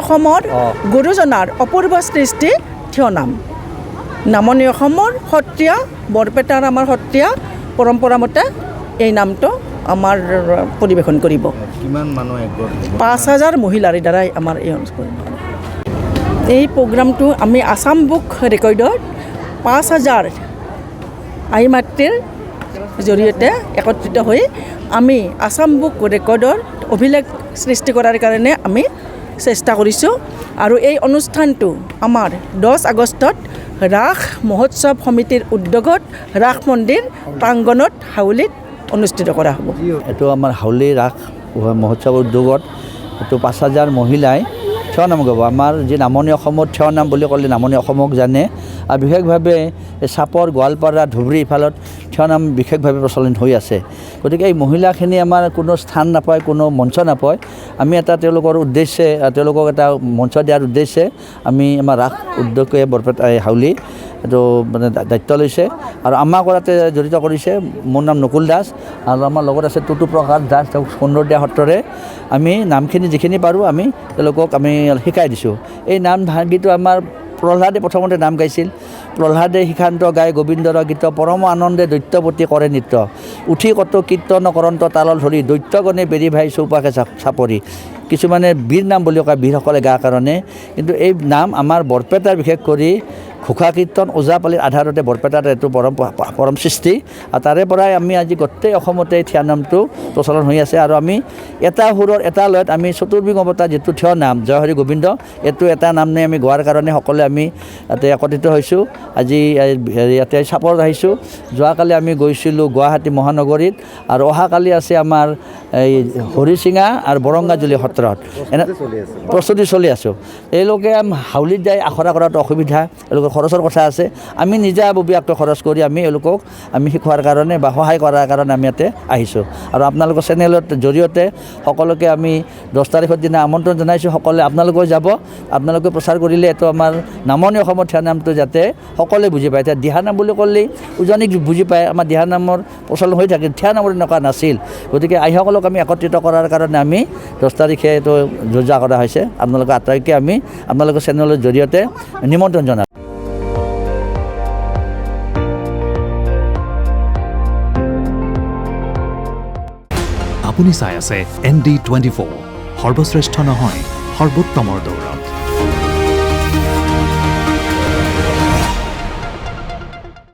অসমৰ গুৰুজনাৰ অপূৰ্ব সৃষ্টি থিয়নাম। নামনি অসমৰ সত্ৰীয়া বৰপেটাৰ আমাৰ সত্ৰীয়া পৰম্পৰা মতে এই নামটো আমাৰ পৰিৱেশন কৰিব। কিমান মানুহ ৫,০০০ মহিলাৰ দ্বাৰাই আমাৰ এই অনুষ্ঠান। এই প্ৰগ্ৰামটো আমি আছাম বুক ৰেকৰ্ডত ৫,০০০ আই মাতৃৰ জৰিয়তে একত্ৰিত হৈ আমি আছাম বুক ৰেকৰ্ডৰ অভিলেখ সৃষ্টি কৰাৰ কাৰণে আমি চেষ্টা কৰিছোঁ। আৰু এই অনুষ্ঠানটো আমাৰ ১০ আগষ্টত ৰাস মহোৎসৱ সমিতিৰ উদ্যোগত ৰাস মন্দিৰ প্ৰাংগণত হাউলিত অনুষ্ঠিত কৰা হ'ব। এইটো আমাৰ হাউলি ৰাস মহোৎসৱ উদ্যোগত এইটো ৫,০০০ মহিলাই থিয়নাম গাব। আমাৰ যি নামনি অসমত থিয়নাম বুলি ক'লে নামনি অসমক জানে, আৰু বিশেষভাৱে চাপৰ গোৱালপাৰা ধুবুৰী ইফালত থিয়নাম বিশেষভাৱে প্ৰচলন হৈ আছে। গতিকে এই মহিলাখিনি আমাৰ কোনো স্থান নাপায়, কোনো মঞ্চ নাপায়। আমি এটা তেওঁলোকৰ উদ্দেশ্যে, তেওঁলোকক এটা মঞ্চ দিয়াৰ উদ্দেশ্যে আমি আমাৰ ৰাস উদ্যোগে বৰপেটা হাউলি এইটো মানে দায়িত্ব লৈছে আৰু আমাক কৰাতে জড়িত কৰিছে। মোৰ নাম নকুল দাস আৰু আমাৰ লগত আছে টুটু প্ৰকাশ দাস। তেওঁক সুন্দৰদিয়া সত্ৰৰে আমি নামখিনি যিখিনি পাৰোঁ আমি তেওঁলোকক আমি শিকাই দিছোঁ। এই নাম ভাগিটো আমাৰ প্ৰহ্লাদে প্ৰথমতে নাম গাইছিল। প্ৰহ্লাদে শিখান্ত গাই গোবিন্দৰ গীত, পৰম আনন্দে দৈত্যপতি কৰে নৃত্য, উঠি কত কীৰ্তন কৰন্ত তালল ধৰি, দৈত্যগণে বেৰি ভাই চৌপাশে চাপৰি। কিছুমানে বীৰ নাম বুলি কয়, বীৰসকলে গা কাৰণে। কিন্তু এই নাম আমাৰ বৰপেটাৰ বিশেষ কৰি ঘোষা কীৰ্তন ওজাপালিৰ আধাৰতে বৰপেটাত এইটো পৰম সৃষ্টি আৰু তাৰে পৰাই আমি আজি গোটেই অসমতে থিয়া নামটো প্ৰচলন হৈ আছে আৰু আমি এটা সুৰৰ এটা লয়ত আমি চতুৰ্বিং অৱতাৰ যিটো থিয় নাম জয় হৰি গোবিন্দ এইটো এটা নাম নে আমি গোৱাৰ কাৰণে সকলোৱে আমি ইয়াতে একত্ৰিত হৈছোঁ আজি ইয়াতে চাপৰত আহিছোঁ যোৱাকালি আমি গৈছিলোঁ গুৱাহাটী মহানগৰীত আৰু অহাকালি আছে আমাৰ এই হৰিচিঙা আৰু বৰংগাজুলি সত্ৰত এনে প্ৰস্তুতি চলি আছোঁ এইলোকে হাউলিত যাই আখৰা কৰাটো অসুবিধা এওঁলোকৰ খৰচৰ কথা আছে আমি নিজাববীয়াকৈ খৰচ কৰি আমি এওঁলোকক আমি শিকোৱাৰ কাৰণে বা সহায় কৰাৰ কাৰণে আমি ইয়াতে আহিছোঁ আৰু আপোনালোকৰ চেনেলৰ জৰিয়তে সকলোকে আমি 10 তাৰিখৰ দিনা আমন্ত্ৰণ জনাইছোঁ সকলোৱে আপোনালোকেও যাব আপোনালোকে প্ৰচাৰ কৰিলে এইটো আমাৰ নামনি অসমৰ থিয়া নামটো যাতে সকলোৱে বুজি পায় এতিয়া দিহানাম বুলি ক'লেই উজনিক বুজি পায় আমাৰ দিহানামৰ প্ৰচলন হৈ থাকে থিয়া নামৰ এনেকুৱা নাছিল গতিকে আইসকলক আমি একত্ৰিত কৰাৰ কাৰণে আমি 10 তাৰিখে এইটো যোজা কৰা হৈছে আপোনালোকৰ আটাইকে আমি আপোনালোকৰ চেনেলৰ জৰিয়তে নিমন্ত্ৰণ জনাওঁ আপুনি চাই আছে ND24 সৰ্বশ্ৰেষ্ঠ নহয় সৰ্বোত্তমৰ দৌৰ